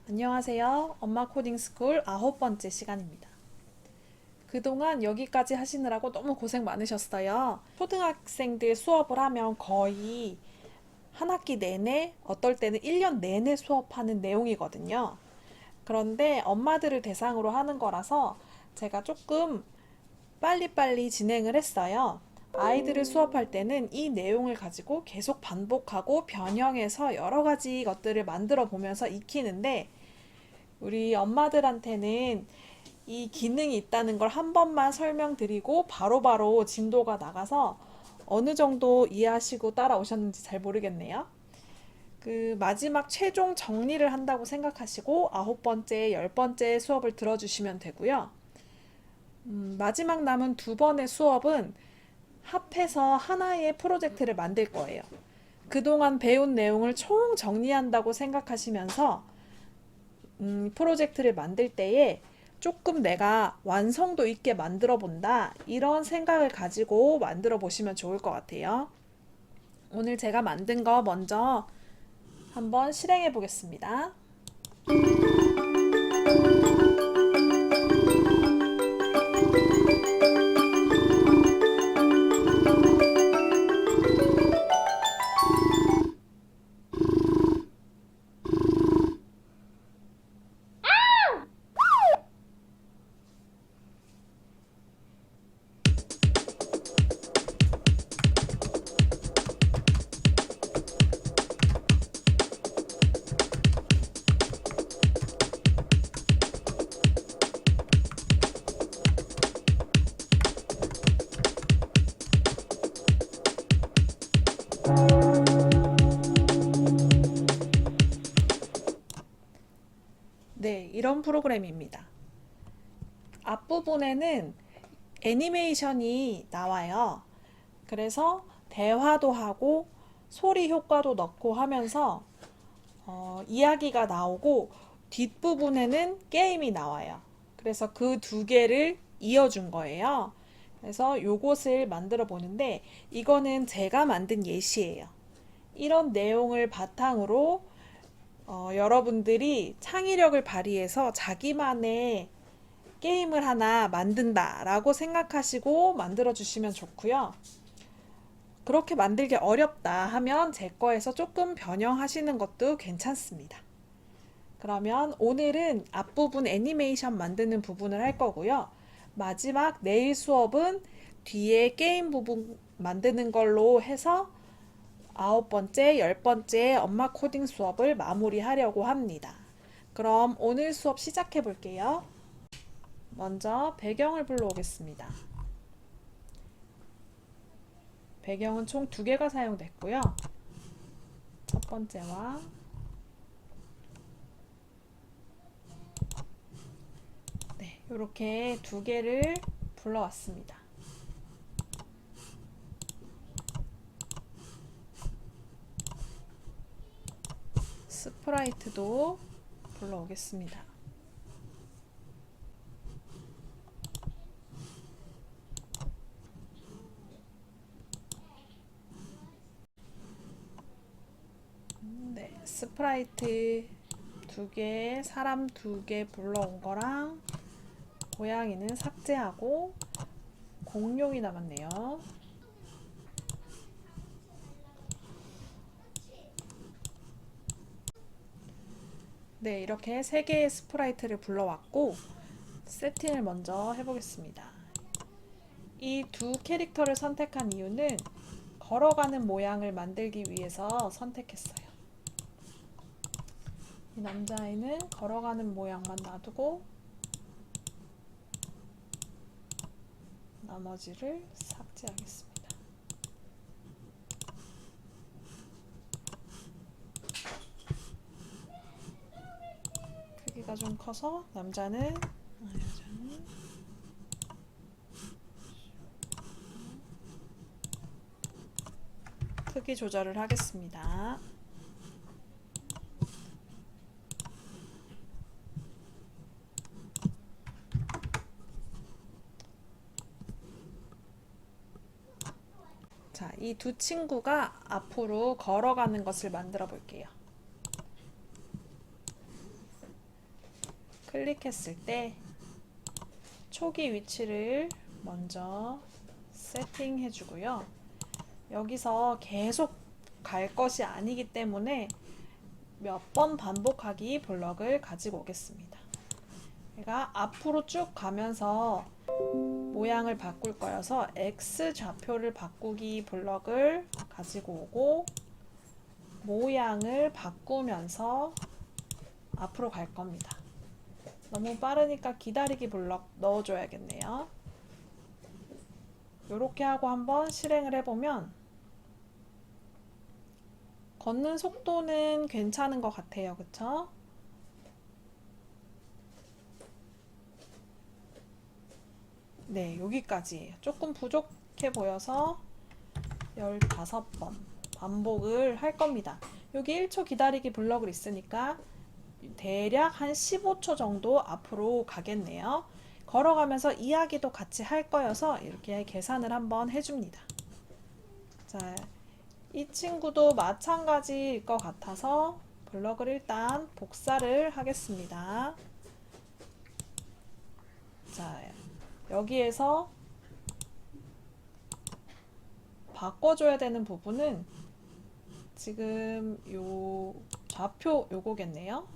안녕하세요. 엄마 코딩 스쿨 9번째 시간입니다. 그동안 여기까지 하시느라고 너무 고생 많으셨어요. 초등학생들 수업을 하면 거의 한 학기 내내, 어떨 때는 1년 내내 수업하는 내용이거든요. 그런데 엄마들을 대상으로 하는 거라서 제가 조금 빨리빨리 진행을 했어요. 아이들을 수업할 때는 이 내용을 가지고 계속 반복하고 변형해서 여러 가지 것들을 만들어 보면서 익히는데 우리 엄마들한테는 이 기능이 있다는 걸 한 번만 설명드리고 바로바로 진도가 나가서 어느 정도 이해하시고 따라오셨는지 잘 모르겠네요. 그 마지막 최종 정리를 한다고 생각하시고 9번째, 10번째 수업을 들어주시면 되고요. 마지막 남은 두 번의 수업은 합해서 하나의 프로젝트를 만들 거예요. 그동안 배운 내용을 총 정리한다고 생각하시면서 프로젝트를 만들 때에 조금 내가 완성도 있게 만들어 본다. 이런 생각을 가지고 만들어 보시면 좋을 것 같아요. 오늘 제가 만든 거 먼저 한번 실행해 보겠습니다. 네, 이런 프로그램입니다. 앞부분에는 애니메이션이 나와요. 그래서 대화도 하고 소리 효과도 넣고 하면서 이야기가 나오고 뒷부분에는 게임이 나와요. 그래서 그 두 개를 이어준 거예요. 그래서 요것을 만들어 보는데 이거는 제가 만든 예시예요. 이런 내용을 바탕으로 여러분들이 창의력을 발휘해서 자기만의 게임을 하나 만든다라고 생각하시고 만들어 주시면 좋고요. 그렇게 만들기 어렵다 하면 제 거에서 조금 변형하시는 것도 괜찮습니다. 그러면 오늘은 앞부분 애니메이션 만드는 부분을 할 거고요. 마지막 내일 수업은 뒤에 게임 부분 만드는 걸로 해서 9번째, 10번째 엄마 코딩 수업을 마무리하려고 합니다. 그럼 오늘 수업 시작해 볼게요. 먼저 배경을 불러오겠습니다. 배경은 총 두 개가 사용됐고요. 첫 번째와 네, 이렇게 두 개를 불러왔습니다. 스프라이트도 불러오겠습니다. 네, 스프라이트 두 개, 사람 두 개 불러온 거랑 고양이는 삭제하고 공룡이 남았네요. 네, 이렇게 세 개의 스프라이트를 불러왔고 세팅을 먼저 해보겠습니다. 이 두 캐릭터를 선택한 이유는 걸어가는 모양을 만들기 위해서 선택했어요. 이 남자아이는 걸어가는 모양만 놔두고 나머지를 삭제하겠습니다. 크기가 좀 커서 남자는 크기 조절을 하겠습니다. 자, 이 두 친구가 앞으로 걸어가는 것을 만들어 볼게요. 클릭했을 때 초기 위치를 먼저 세팅해 주고요. 여기서 계속 갈 것이 아니기 때문에 몇 번 반복하기 블럭을 가지고 오겠습니다. 제가 앞으로 쭉 가면서 모양을 바꿀 거여서 X 좌표를 바꾸기 블럭을 가지고 오고 모양을 바꾸면서 앞으로 갈 겁니다. 너무 빠르니까 기다리기 블럭 넣어줘야겠네요. 이렇게 하고 한번 실행을 해보면 걷는 속도는 괜찮은 것 같아요. 그쵸? 네, 여기까지예요. 조금 부족해 보여서 15번 반복을 할 겁니다. 여기 1초 기다리기 블럭을 있으니까 대략 한 15초 정도 앞으로 가겠네요. 걸어가면서 이야기도 같이 할 거여서 이렇게 계산을 한번 해줍니다. 자, 이 친구도 마찬가지일 것 같아서 블럭을 일단 복사를 하겠습니다. 자, 여기에서 바꿔줘야 되는 부분은 지금 요 좌표 요거겠네요.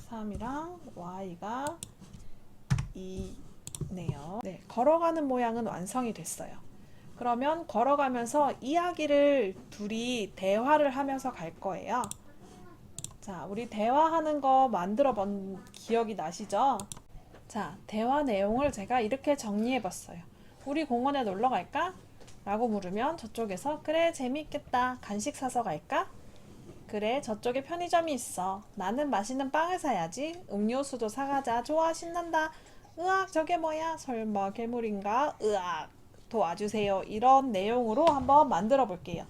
3이랑 Y가 2네요. 네, 걸어가는 모양은 완성이 됐어요. 그러면 걸어가면서 이야기를 둘이 대화를 하면서 갈 거예요. 자, 우리 대화하는 거 만들어 본 기억이 나시죠? 자, 대화 내용을 제가 이렇게 정리해 봤어요. 우리 공원에 놀러 갈까? 라고 물으면 저쪽에서 그래, 재미있겠다. 간식 사서 갈까? 그래, 저쪽에 편의점이 있어. 나는 맛있는 빵을 사야지. 음료수도 사가자. 좋아, 신난다. 으악, 저게 뭐야? 설마 괴물인가? 으악, 도와주세요. 이런 내용으로 한번 만들어 볼게요.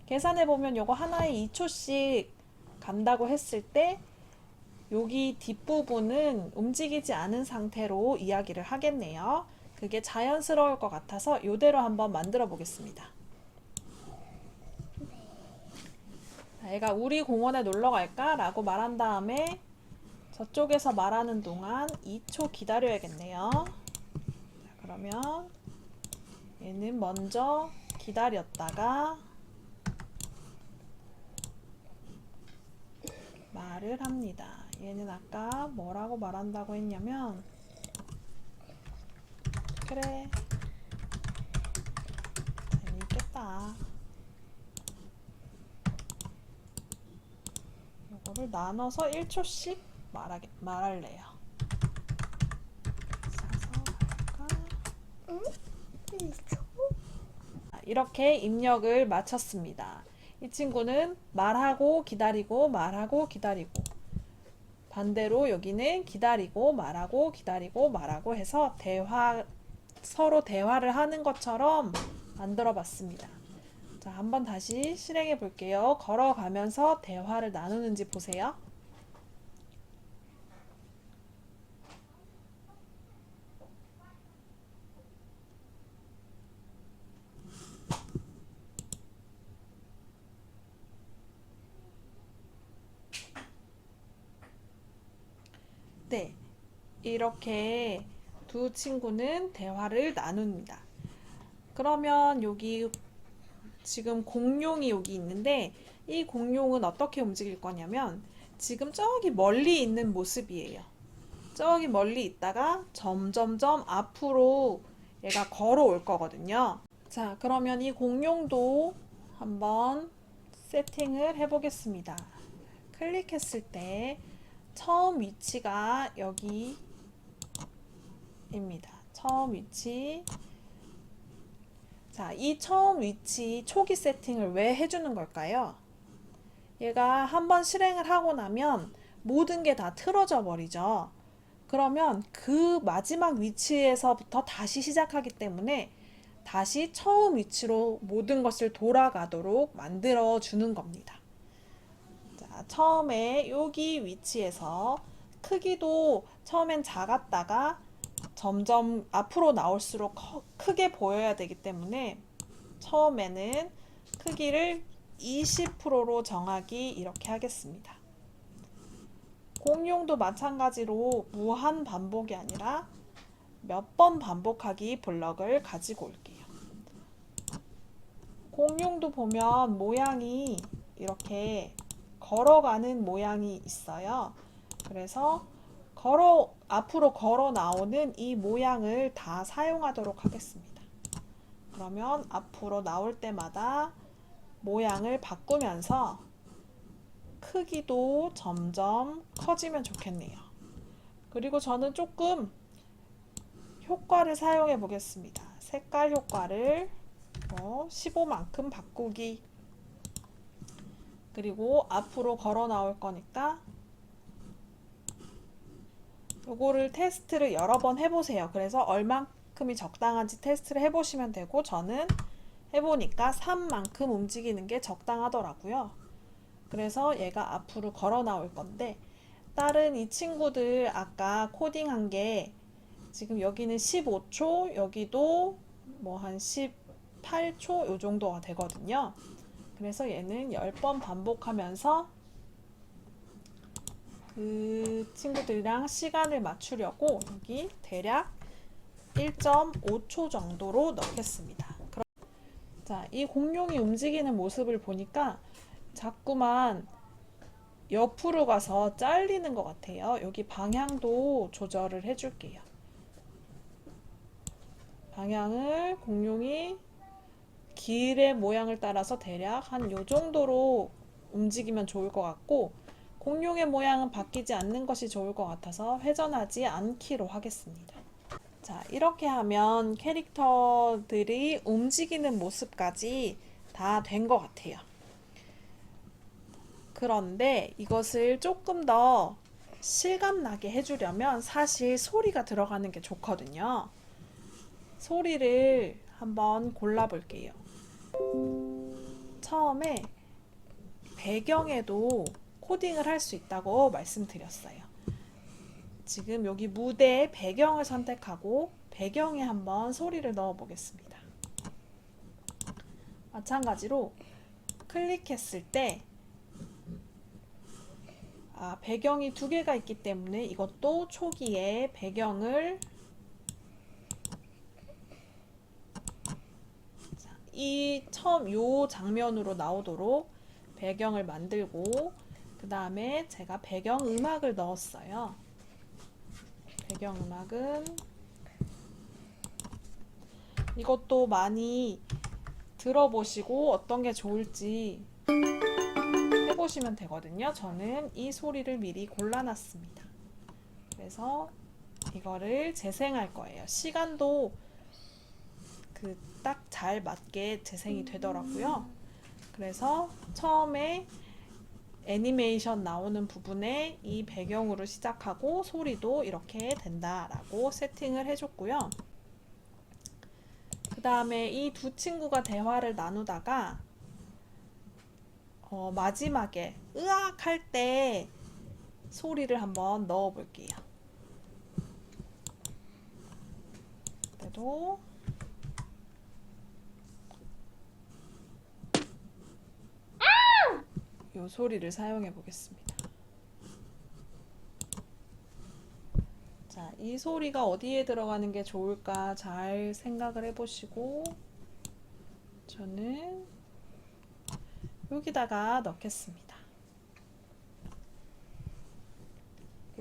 계산해 보면 요거 하나에 2초씩 간다고 했을 때 여기 뒷부분은 움직이지 않은 상태로 이야기를 하겠네요. 그게 자연스러울 것 같아서 이대로 한번 만들어 보겠습니다. 얘가 우리 공원에 놀러 갈까? 라고 말한 다음에 저쪽에서 말하는 동안 2초 기다려야겠네요. 자, 그러면 얘는 먼저 기다렸다가 말을 합니다. 얘는 아까 뭐라고 말한다고 했냐면 그래, 재미있겠다. 이거를 나눠서 1초씩 말할래요. 사서 갈까? 이렇게 입력을 마쳤습니다. 이 친구는 말하고 기다리고 말하고 기다리고 반대로 여기는 기다리고 말하고 기다리고 말하고 해서 서로 대화를 하는 것처럼 만들어 봤습니다. 자, 한번 다시 실행해 볼게요. 걸어가면서 대화를 나누는지 보세요. 네, 이렇게 두 친구는 대화를 나눕니다. 그러면 여기 지금 공룡이 여기 있는데 이 공룡은 어떻게 움직일 거냐면 지금 저기 멀리 있는 모습이에요. 저기 멀리 있다가 점점점 앞으로 얘가 걸어올 거거든요. 자, 그러면 이 공룡도 한번 세팅을 해보겠습니다. 클릭했을 때 처음 위치가 여기입니다. 처음 위치. 자, 이 처음 위치 초기 세팅을 왜 해주는 걸까요? 얘가 한번 실행을 하고 나면 모든 게 다 틀어져 버리죠. 그러면 그 마지막 위치에서부터 다시 시작하기 때문에 다시 처음 위치로 모든 것을 돌아가도록 만들어 주는 겁니다. 자, 처음에 여기 위치에서 크기도 처음엔 작았다가 점점 앞으로 나올수록 크게 보여야 되기 때문에 처음에는 크기를 20%로 정하기 이렇게 하겠습니다. 공룡도 마찬가지로 무한 반복이 아니라 몇 번 반복하기 블럭을 가지고 올게요. 공룡도 보면 모양이 이렇게 걸어가는 모양이 있어요. 그래서 앞으로 걸어 나오는 이 모양을 다 사용하도록 하겠습니다. 그러면 앞으로 나올 때마다 모양을 바꾸면서 크기도 점점 커지면 좋겠네요. 그리고 저는 조금 효과를 사용해 보겠습니다. 색깔 효과를 15만큼 바꾸기. 그리고 앞으로 걸어 나올 거니까 요거를 테스트를 여러 번 해보세요. 그래서 얼만큼이 적당한지 테스트를 해보시면 되고, 저는 해보니까 3만큼 움직이는 게 적당하더라고요. 그래서 얘가 앞으로 걸어 나올 건데, 다른 이 친구들 아까 코딩한 게 지금 여기는 15초, 여기도 뭐 한 18초 요 정도가 되거든요. 그래서 얘는 10번 반복하면서 그 친구들이랑 시간을 맞추려고 여기 대략 1.5초 정도로 넣겠습니다. 자, 이 공룡이 움직이는 모습을 보니까 자꾸만 옆으로 가서 잘리는 것 같아요. 여기 방향도 조절을 해줄게요. 방향을 공룡이 길의 모양을 따라서 대략 한 요 정도로 움직이면 좋을 것 같고, 공룡의 모양은 바뀌지 않는 것이 좋을 것 같아서 회전하지 않기로 하겠습니다. 자, 이렇게 하면 캐릭터들이 움직이는 모습까지 다 된 것 같아요. 그런데 이것을 조금 더 실감나게 해주려면 사실 소리가 들어가는 게 좋거든요. 소리를 한번 골라볼게요. 처음에 배경에도 코딩을 할 수 있다고 말씀드렸어요. 지금 여기 무대의 배경을 선택하고 배경에 한번 소리를 넣어 보겠습니다. 마찬가지로 클릭했을 때 배경이 두 개가 있기 때문에 이것도 초기에 배경을 처음 요 장면으로 나오도록 배경을 만들고, 그 다음에 제가 배경 음악을 넣었어요. 배경 음악은 이것도 많이 들어보시고 어떤 게 좋을지 해보시면 되거든요. 저는 이 소리를 미리 골라놨습니다. 그래서 이거를 재생할 거예요. 시간도 딱 잘 맞게 재생이 되더라고요. 그래서 처음에 애니메이션 나오는 부분에 이 배경으로 시작하고 소리도 이렇게 된다라고 세팅을 해줬고요. 그 다음에 이 두 친구가 대화를 나누다가 마지막에 으악 할 때 소리를 한번 넣어 볼게요. 그래도 요 소리를 사용해 보겠습니다. 자, 이 소리가 어디에 들어가는 게 좋을까 잘 생각을 해보시고, 저는 여기다가 넣겠습니다.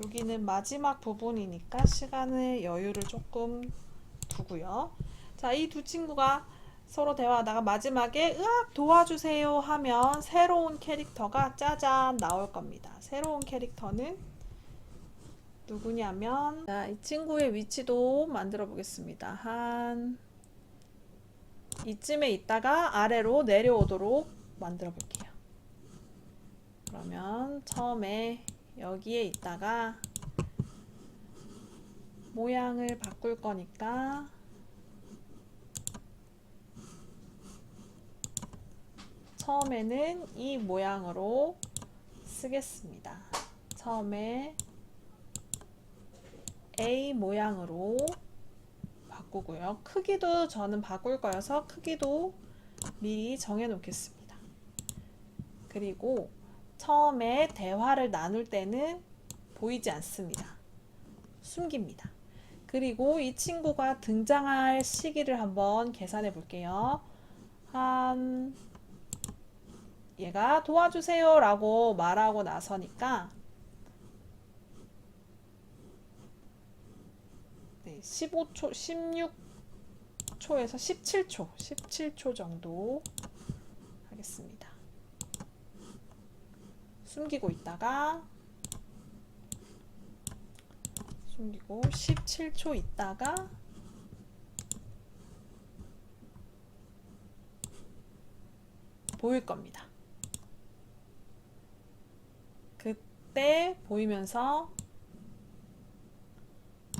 여기는 마지막 부분이니까 시간의 여유를 조금 두고요. 자, 이 두 친구가 서로 대화하다가 마지막에 으악 도와주세요 하면 새로운 캐릭터가 짜잔 나올 겁니다. 새로운 캐릭터는 누구냐면, 자, 이 친구의 위치도 만들어 보겠습니다. 한 이쯤에 있다가 아래로 내려오도록 만들어 볼게요. 그러면 처음에 여기에 있다가 모양을 바꿀 거니까 처음에는 이 모양으로 쓰겠습니다. 처음에 A 모양으로 바꾸고요. 크기도 저는 바꿀 거여서 크기도 미리 정해 놓겠습니다. 그리고 처음에 대화를 나눌 때는 보이지 않습니다. 숨깁니다. 그리고 이 친구가 등장할 시기를 한번 계산해 볼게요. 얘가 도와주세요 라고 말하고 나서니까 15초, 16초에서 17초 정도 하겠습니다. 숨기고 있다가 17초 있다가 보일 겁니다. 그때 보이면서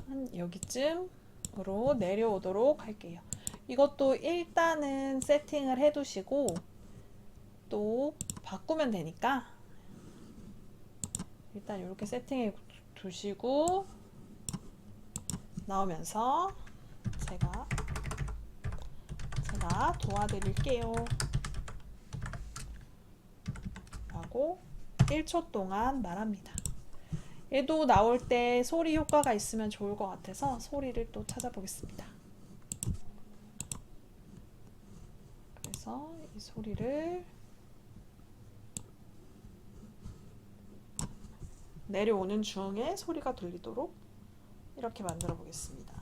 한 여기쯤으로 내려오도록 할게요. 이것도 일단은 세팅을 해 두시고 또 바꾸면 되니까 일단 이렇게 세팅해 두시고 나오면서 제가 도와드릴게요 라고 1초 동안 말합니다. 얘도 나올 때 소리 효과가 있으면 좋을 것 같아서 소리를 또 찾아보겠습니다. 그래서 이 소리를 내려오는 중에 소리가 들리도록 이렇게 만들어 보겠습니다.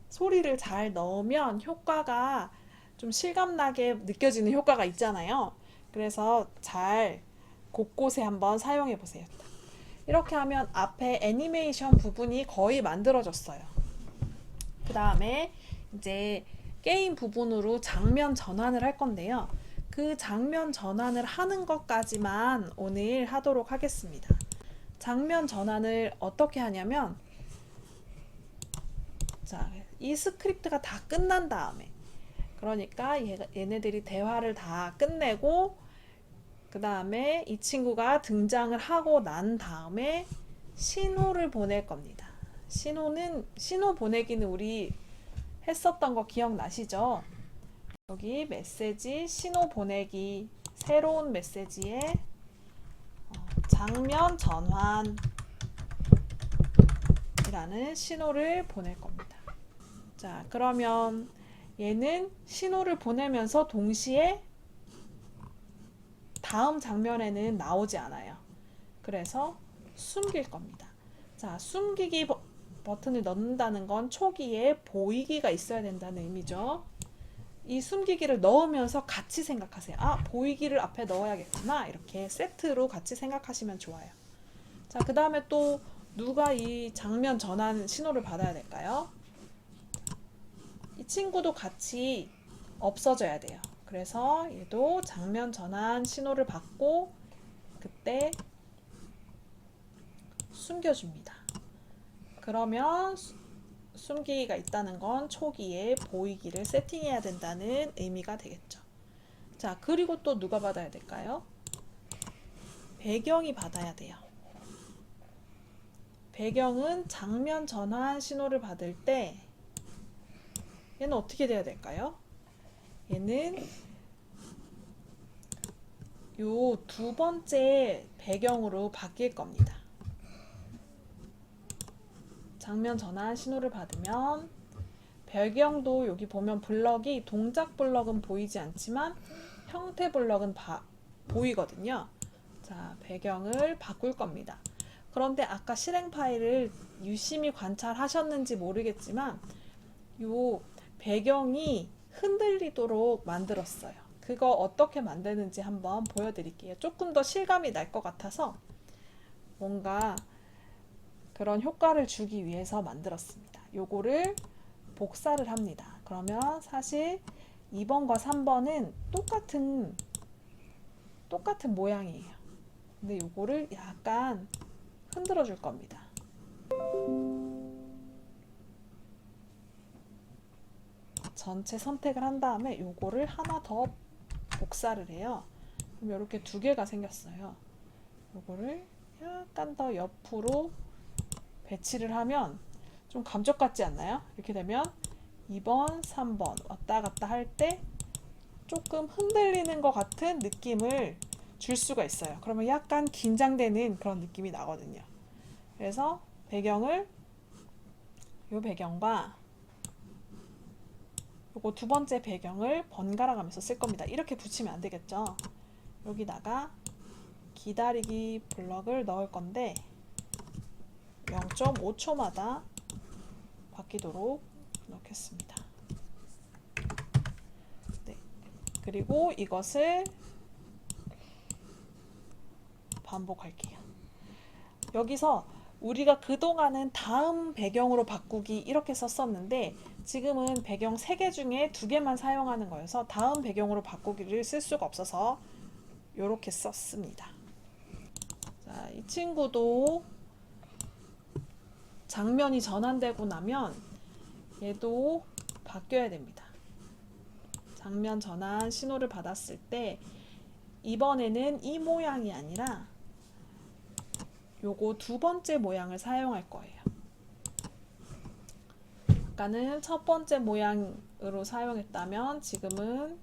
소리를 잘 넣으면 효과가 좀 실감나게 느껴지는 효과가 있잖아요. 그래서 잘 곳곳에 한번 사용해 보세요. 이렇게 하면 앞에 애니메이션 부분이 거의 만들어졌어요. 그 다음에 이제 게임 부분으로 장면 전환을 할 건데요. 그 장면 전환을 하는 것까지만 오늘 하도록 하겠습니다. 장면 전환을 어떻게 하냐면 자, 이 스크립트가 다 끝난 다음에 그러니까 얘네들이 대화를 다 끝내고 그 다음에 이 친구가 등장을 하고 난 다음에 신호를 보낼 겁니다. 신호 보내기는 우리 했었던 거 기억나시죠? 여기 메시지 신호 보내기 새로운 메시지에 장면 전환이라는 신호를 보낼 겁니다. 자, 그러면 얘는 신호를 보내면서 동시에 다음 장면에는 나오지 않아요. 그래서 숨길 겁니다. 자, 숨기기 버튼을 넣는다는 건 초기에 보이기가 있어야 된다는 의미죠. 이 숨기기를 넣으면서 같이 생각하세요. 아, 보이기를 앞에 넣어야겠구나. 이렇게 세트로 같이 생각하시면 좋아요. 자, 그 다음에 또 누가 이 장면 전환 신호를 받아야 될까요? 이 친구도 같이 없어져야 돼요. 그래서 얘도 장면 전환 신호를 받고 그때 숨겨줍니다. 그러면 숨기기가 있다는 건 초기에 보이기를 세팅해야 된다는 의미가 되겠죠. 자, 그리고 또 누가 받아야 될까요? 배경이 받아야 돼요. 배경은 장면 전환 신호를 받을 때 얘는 어떻게 돼야 될까요? 얘는 요 두 번째 배경으로 바뀔 겁니다. 장면 전환 신호를 받으면 배경도 여기 보면 블럭이 동작 블럭은 보이지 않지만 형태 블럭은 보이거든요. 자, 배경을 바꿀 겁니다. 그런데 아까 실행 파일을 유심히 관찰하셨는지 모르겠지만 요 배경이 흔들리도록 만들었어요. 그거 어떻게 만드는지 한번 보여드릴게요. 조금 더 실감이 날 것 같아서 뭔가 그런 효과를 주기 위해서 만들었습니다. 요거를 복사를 합니다. 그러면 사실 2번과 3번은 똑같은 모양이에요. 근데 요거를 약간 흔들어 줄 겁니다. 전체 선택을 한 다음에 요거를 하나 더 복사를 해요. 그럼 이렇게 두 개가 생겼어요. 요거를 약간 더 옆으로 배치를 하면 좀 감쪽 같지 않나요? 이렇게 되면 2번, 3번 왔다 갔다 할 때 조금 흔들리는 것 같은 느낌을 줄 수가 있어요. 그러면 약간 긴장되는 그런 느낌이 나거든요. 그래서 배경을 요 배경과 요거 두 번째 배경을 번갈아 가면서 쓸 겁니다. 이렇게 붙이면 안 되겠죠. 여기다가 기다리기 블럭을 넣을 건데 0.5초마다 바뀌도록 넣겠습니다. 네. 그리고 이것을 반복할게요. 여기서 우리가 그동안은 다음 배경으로 바꾸기 이렇게 썼었는데 지금은 배경 3개 중에 2개만 사용하는 거여서 다음 배경으로 바꾸기를 쓸 수가 없어서 이렇게 썼습니다. 자, 이 친구도 장면이 전환되고 나면 얘도 바뀌어야 됩니다. 장면 전환 신호를 받았을 때 이번에는 이 모양이 아니라 요거 두 번째 모양을 사용할 거예요. 아까는 첫 번째 모양으로 사용했다면 지금은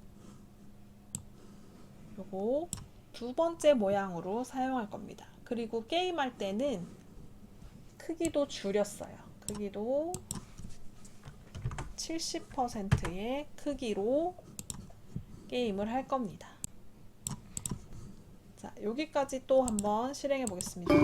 요거 두 번째 모양으로 사용할 겁니다. 그리고 게임할 때는 크기도 줄였어요. 크기도 70%의 크기로 게임을 할 겁니다. 자, 여기까지 또 한번 실행해 보겠습니다.